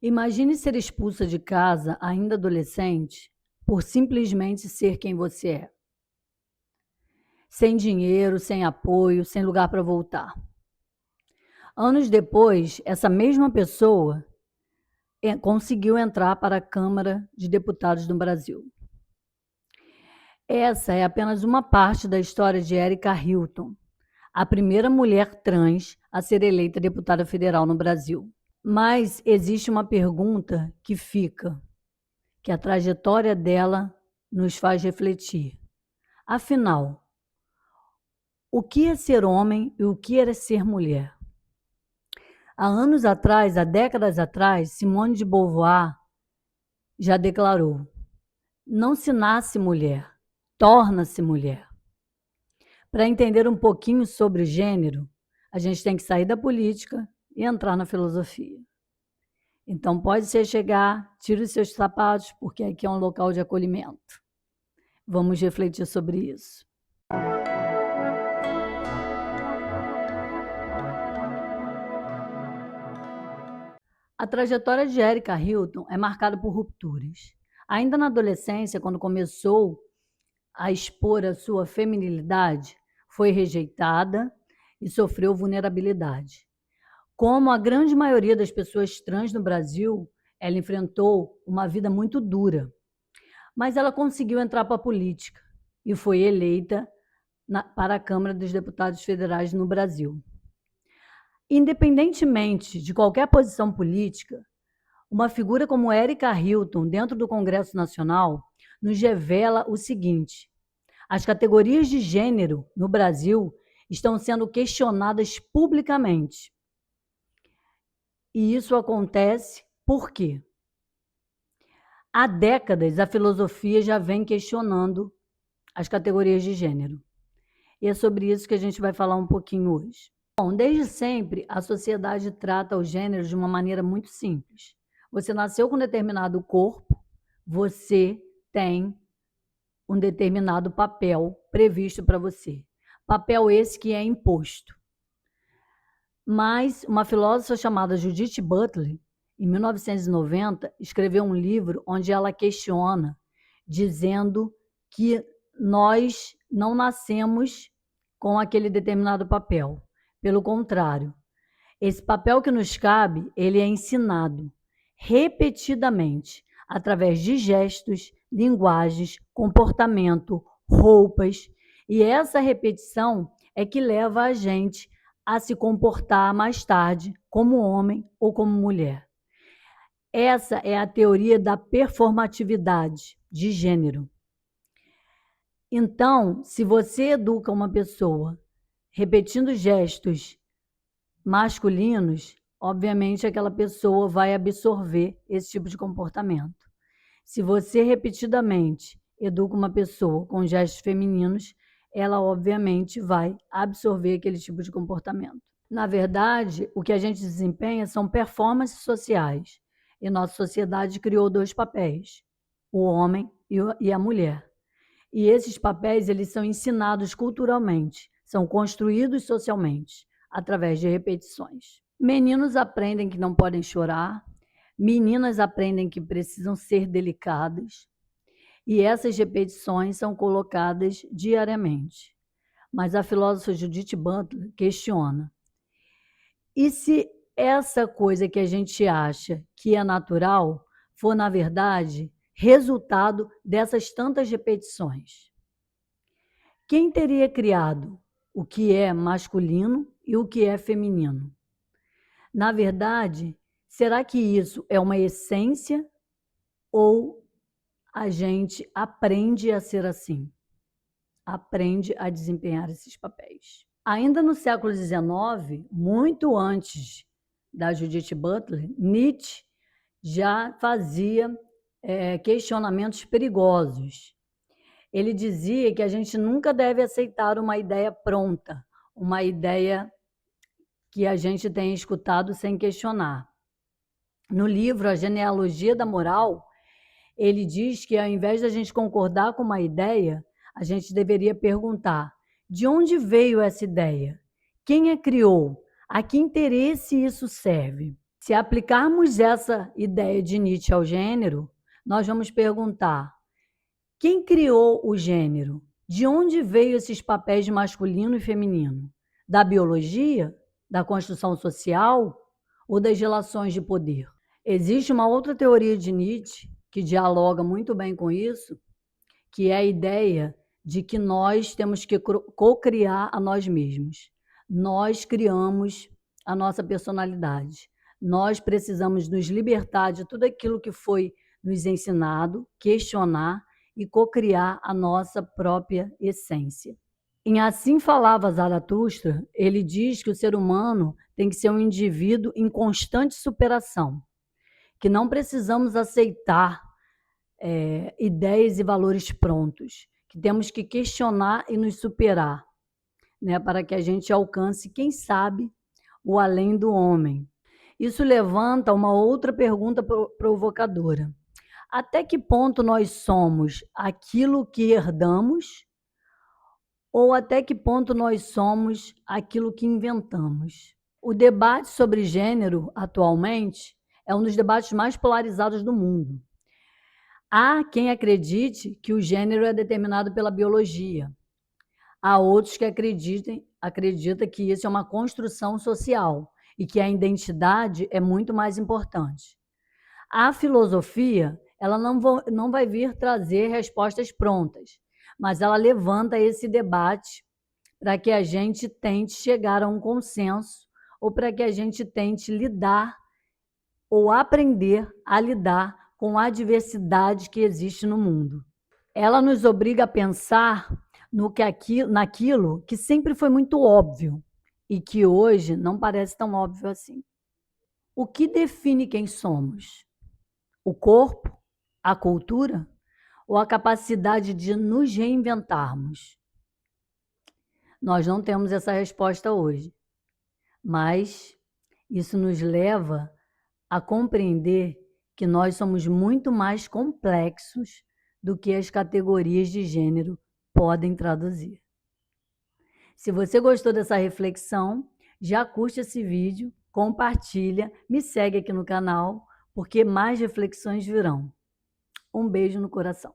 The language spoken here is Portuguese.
Imagine ser expulsa de casa, ainda adolescente, por simplesmente ser quem você é. Sem dinheiro, sem apoio, sem lugar para voltar. Anos depois, essa mesma pessoa conseguiu entrar para a Câmara de Deputados do Brasil. Essa é apenas uma parte da história de Erika Hilton, a primeira mulher trans a ser eleita deputada federal no Brasil. Mas existe uma pergunta que fica, que a trajetória dela nos faz refletir. Afinal, o que é ser homem e o que é ser mulher? Há anos atrás, há décadas atrás, Simone de Beauvoir já declarou: não se nasce mulher, torna-se mulher. Para entender um pouquinho sobre gênero, a gente tem que sair da política e entrar na filosofia. Então, pode ser chegar, tire os seus sapatos, porque aqui é um local de acolhimento. Vamos refletir sobre isso. A trajetória de Erika Hilton é marcada por rupturas. Ainda na adolescência, quando começou a expor a sua feminilidade, foi rejeitada e sofreu vulnerabilidade. Como a grande maioria das pessoas trans no Brasil, ela enfrentou uma vida muito dura. Mas ela conseguiu entrar para a política e foi eleita para a Câmara dos Deputados Federais no Brasil. Independentemente de qualquer posição política, uma figura como Erika Hilton, dentro do Congresso Nacional, nos revela o seguinte: as categorias de gênero no Brasil estão sendo questionadas publicamente. E isso acontece por quê? Há décadas, a filosofia já vem questionando as categorias de gênero. E é sobre isso que a gente vai falar um pouquinho hoje. Bom, desde sempre, a sociedade trata o gênero de uma maneira muito simples. Você nasceu com um determinado corpo, você tem um determinado papel previsto para você. Papel esse que é imposto. Mas uma filósofa chamada Judith Butler, em 1990, escreveu um livro onde ela questiona, dizendo que nós não nascemos com aquele determinado papel. Pelo contrário, esse papel que nos cabe, ele é ensinado repetidamente, através de gestos, linguagens, comportamento, roupas, e essa repetição é que leva a gente a se comportar mais tarde como homem ou como mulher. Essa é a teoria da performatividade de gênero. Então, se você educa uma pessoa repetindo gestos masculinos, obviamente aquela pessoa vai absorver esse tipo de comportamento. Se você repetidamente educa uma pessoa com gestos femininos, ela obviamente vai absorver aquele tipo de comportamento. Na verdade, o que a gente desempenha são performances sociais. E nossa sociedade criou dois papéis, o homem e a mulher. E esses papéis, eles são ensinados culturalmente, são construídos socialmente, através de repetições. Meninos aprendem que não podem chorar, meninas aprendem que precisam ser delicadas, e essas repetições são colocadas diariamente. Mas a filósofa Judith Butler questiona: e se essa coisa que a gente acha que é natural for, na verdade, resultado dessas tantas repetições? Quem teria criado o que é masculino e o que é feminino? Na verdade, será que isso é uma essência ou a gente aprende a ser assim? Aprende a desempenhar esses papéis. Ainda no século XIX, muito antes da Judith Butler, Nietzsche já fazia questionamentos perigosos. Ele dizia que a gente nunca deve aceitar uma ideia pronta, uma ideia que a gente tem escutado sem questionar. No livro A Genealogia da Moral, ele diz que ao invés de a gente concordar com uma ideia, a gente deveria perguntar: de onde veio essa ideia? Quem a criou? A que interesse isso serve? Se aplicarmos essa ideia de Nietzsche ao gênero, nós vamos perguntar: quem criou o gênero? De onde veio esses papéis de masculino e feminino? Da biologia? Da construção social? Ou das relações de poder? Existe uma outra teoria de Nietzsche que dialoga muito bem com isso, que é a ideia de que nós temos que co-criar a nós mesmos. Nós criamos a nossa personalidade. Nós precisamos nos libertar de tudo aquilo que foi nos ensinado, questionar e co-criar a nossa própria essência. Em Assim Falava Zaratustra, ele diz que o ser humano tem que ser um indivíduo em constante superação, que não precisamos aceitar ideias e valores prontos, que temos que questionar e nos superar, né, para que a gente alcance, quem sabe, o além do homem. Isso levanta uma outra pergunta provocadora. Até que ponto nós somos aquilo que herdamos ou até que ponto nós somos aquilo que inventamos? O debate sobre gênero, atualmente, é um dos debates mais polarizados do mundo. Há quem acredite que o gênero é determinado pela biologia. Há outros que acreditam que isso é uma construção social e que a identidade é muito mais importante. A filosofia, ela não vai vir trazer respostas prontas, mas ela levanta esse debate para que a gente tente chegar a um consenso ou para que a gente tente lidar ou aprender a lidar com a diversidade que existe no mundo. Ela nos obriga a pensar naquilo que sempre foi muito óbvio e que hoje não parece tão óbvio assim. O que define quem somos? O corpo? A cultura? Ou a capacidade de nos reinventarmos? Nós não temos essa resposta hoje, mas isso nos leva a compreender que nós somos muito mais complexos do que as categorias de gênero podem traduzir. Se você gostou dessa reflexão, já curte esse vídeo, compartilha, me segue aqui no canal, porque mais reflexões virão. Um beijo no coração.